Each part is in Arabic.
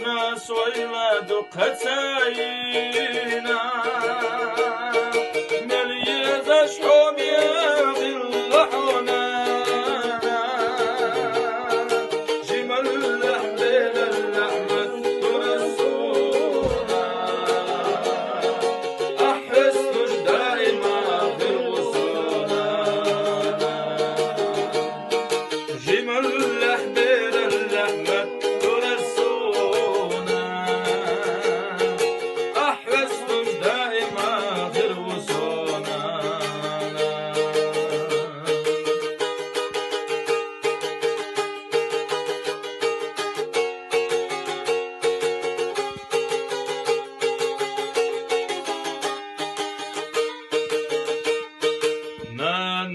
ناس ويلاد قتاينا مليز شحوم يغي اللحونا جمل اللحم اللحمة ترسونا أحس دائما في الوصونا جمل اللحم اللحمة ترسونا أحس دائما في الوصونا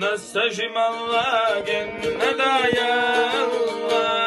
نستجم الله ندايا الله